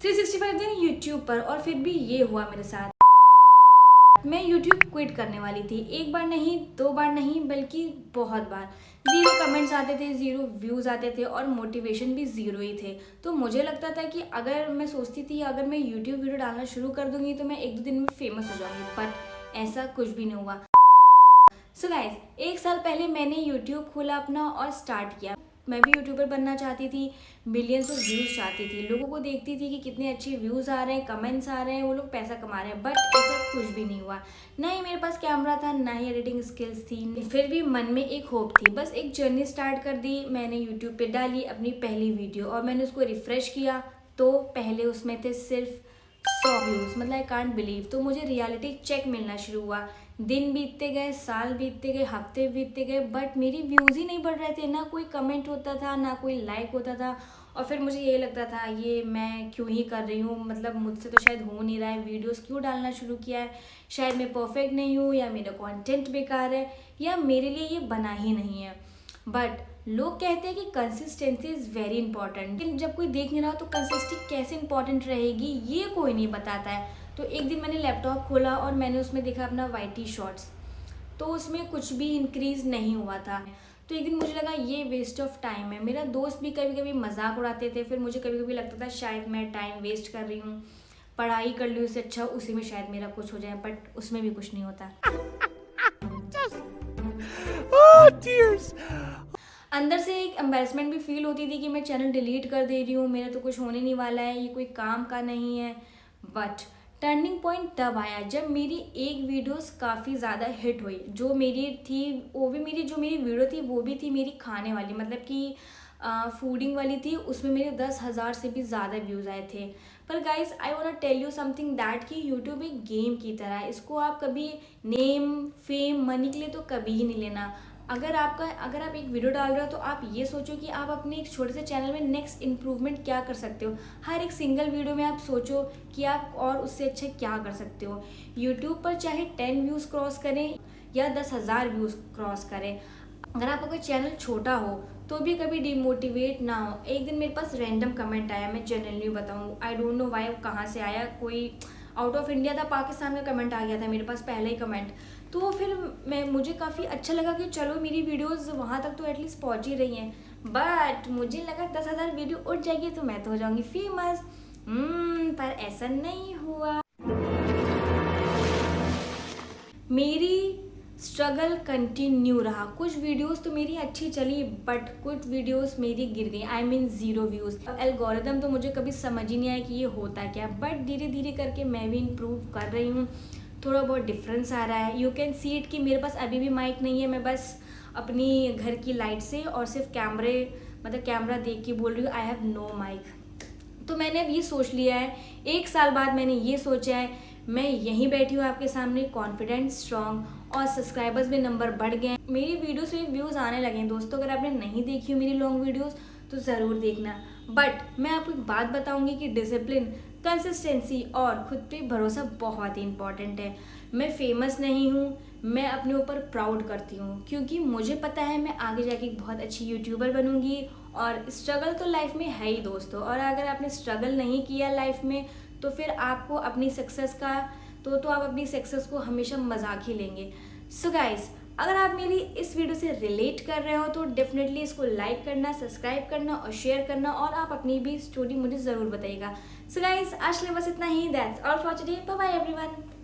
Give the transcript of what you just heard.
365 दिन यूट्यूब पर, और फिर भी ये हुआ मेरे साथ। मैं यूट्यूब क्विट करने वाली थी, एक बार नहीं, दो बार नहीं, बल्कि बहुत बार। 0 कमेंट्स आते थे, 0 व्यूज़ आते थे, और मोटिवेशन भी 0 ही थे। तो मुझे लगता था कि अगर मैं सोचती थी अगर मैं यूट्यूब वीडियो डालना शुरू कर दूंगी तो मैं 1-2 दिन में फेमस हो जाऊंगी, बट ऐसा कुछ भी नहीं हुआ। सो गाइस, 1 साल पहले मैंने यूट्यूब खोला अपना और स्टार्ट किया। मैं भी यूट्यूबर बनना चाहती थी, मिलियंस ऑफ व्यूज़ चाहती थी, लोगों को देखती थी कि कितने अच्छे व्यूज़ आ रहे हैं, कमेंट्स आ रहे हैं, वो लोग पैसा कमा रहे हैं, बट ऐसा कुछ भी नहीं हुआ। ना ही मेरे पास कैमरा था, ना ही एडिटिंग स्किल्स थी। फिर भी मन में एक होप थी, बस एक जर्नी स्टार्ट कर दी। मैंने यूट्यूब पे डाली अपनी पहली वीडियो और मैंने उसको रिफ्रेश किया तो पहले उसमें थे सिर्फ 100 व्यूज़, मतलब आई कांट बिलीव। तो मुझे रियलिटी चेक मिलना शुरू हुआ। दिन बीतते गए, साल बीतते गए, हफ्ते बीतते गए, बट मेरी व्यूज़ ही नहीं बढ़ रहे थे, ना कोई कमेंट होता था, ना कोई लाइक होता था। और फिर मुझे ये लगता था ये मैं क्यों ही कर रही हूँ, मतलब मुझसे तो शायद हो नहीं रहा है, वीडियोस क्यों डालना शुरू किया है, शायद मैं परफेक्ट नहीं हूँ, या मेरा कंटेंट बेकार है, या मेरे लिए ये बना ही नहीं है। बट लोग कहते हैं कि कंसिस्टेंसी इज़ वेरी इंपॉर्टेंट, लेकिन जब कोई देख नहीं रहा तो कंसिस्टेंसी कैसे इंपॉर्टेंट रहेगी ये कोई नहीं बताता है। तो एक दिन मैंने लैपटॉप खोला और मैंने उसमें देखा अपना YT शॉर्ट्स, तो उसमें कुछ भी इंक्रीज़ नहीं हुआ था। तो एक दिन मुझे लगा ये वेस्ट ऑफ टाइम है। मेरा दोस्त भी कभी कभी मजाक उड़ाते थे, फिर मुझे कभी कभी लगता था शायद मैं टाइम वेस्ट कर रही हूँ, पढ़ाई कर लूँ, उससे अच्छा उसी में शायद मेरा कुछ हो जाए, बट उसमें भी कुछ नहीं होता। अंदर से एक एम्बैरेसमेंट भी फील होती थी कि मैं चैनल डिलीट कर दे रही हूँ, मेरा तो कुछ होने नहीं वाला है, ये कोई काम का नहीं है। बट टर्निंग पॉइंट तब आया जब मेरी एक वीडियोस काफ़ी ज़्यादा हिट हुई। जो मेरी थी वो भी मेरी जो मेरी वीडियो थी वो भी थी मेरी खाने वाली, मतलब कि फूडिंग वाली थी, उसमें मेरे 10,000 से भी ज़्यादा व्यूज़ आए थे। पर guys I want tell you something that कि यूट्यूब एक गेम की तरह है, इसको आप कभी नेम फेम मनी के लिए तो कभी ही नहीं लेना। अगर आप एक वीडियो डाल रहे हो तो आप ये सोचो कि आप अपने एक छोटे से चैनल में नेक्स्ट इम्प्रूवमेंट क्या कर सकते हो। हर एक सिंगल वीडियो में आप सोचो कि आप और उससे अच्छे क्या कर सकते हो। यूट्यूब पर चाहे 10 व्यूज़ क्रॉस करें या 10,000 व्यूज़ क्रॉस करें, अगर आपका कोई चैनल छोटा हो तो भी कभी डिमोटिवेट ना हो। एक दिन मेरे पास रैंडम कमेंट आया, मैं जनरली बताऊँ, आई डोंट नो वाई कहाँ से आया, कोई आउट ऑफ इंडिया था, पाकिस्तान का कमेंट आ गया था मेरे पास पहला ही कमेंट। तो फिर मुझे काफ़ी अच्छा लगा कि चलो मेरी वीडियोस वहाँ तक तो एटलीस्ट पहुँच ही रही हैं। बट मुझे लगा 10,000 वीडियो उठ जाएगी तो मैं तो हो जाऊँगी फेमस। पर ऐसा नहीं हुआ। मेरी स्ट्रगल कंटिन्यू रहा। कुछ वीडियोस तो मेरी अच्छी चली, बट कुछ वीडियोस मेरी गिर गई, आई मीन 0 व्यूज़। एल्गोरिदम तो मुझे कभी समझ ही नहीं आया कि ये होता क्या, बट धीरे धीरे करके मैं भी इम्प्रूव कर रही हूँ, थोड़ा बहुत डिफरेंस आ रहा है। यू कैन सी इट कि मेरे पास अभी भी माइक नहीं है, मैं बस अपनी घर की लाइट से और सिर्फ कैमरा देख के बोल रही हूँ, आई हैव नो माइक। तो मैंने अब ये सोच लिया है, 1 साल बाद मैंने ये सोचा है, मैं यहीं बैठी हूँ आपके सामने, कॉन्फिडेंट, स्ट्रॉन्ग, और सब्सक्राइबर्स में नंबर बढ़ गए। मेरी वीडियोस में व्यूज़ आने लगे हैं दोस्तों। अगर आपने नहीं देखी हो मेरी लॉन्ग वीडियोस तो ज़रूर देखना। बट मैं आपको एक बात बताऊंगी कि डिसिप्लिन, कंसिस्टेंसी और खुद पे भरोसा बहुत ही इंपॉर्टेंट है। मैं फेमस नहीं हूँ, मैं अपने ऊपर प्राउड करती हूँ, क्योंकि मुझे पता है मैं आगे जाके एक बहुत अच्छी यूट्यूबर बनूंगी। और स्ट्रगल तो लाइफ में है ही दोस्तों, और अगर आपने स्ट्रगल नहीं किया लाइफ में तो फिर आपको अपनी सक्सेस का तो आप अपनी सक्सेस को हमेशा मजाक ही लेंगे। सो गाइस, अगर आप मेरी इस वीडियो से रिलेट कर रहे हो तो डेफिनेटली इसको लाइक करना, सब्सक्राइब करना और शेयर करना, और आप अपनी भी स्टोरी मुझे ज़रूर बताइएगा। सो गाइस, आज के लिए बस इतना ही। That's all for today. Bye bye everyone.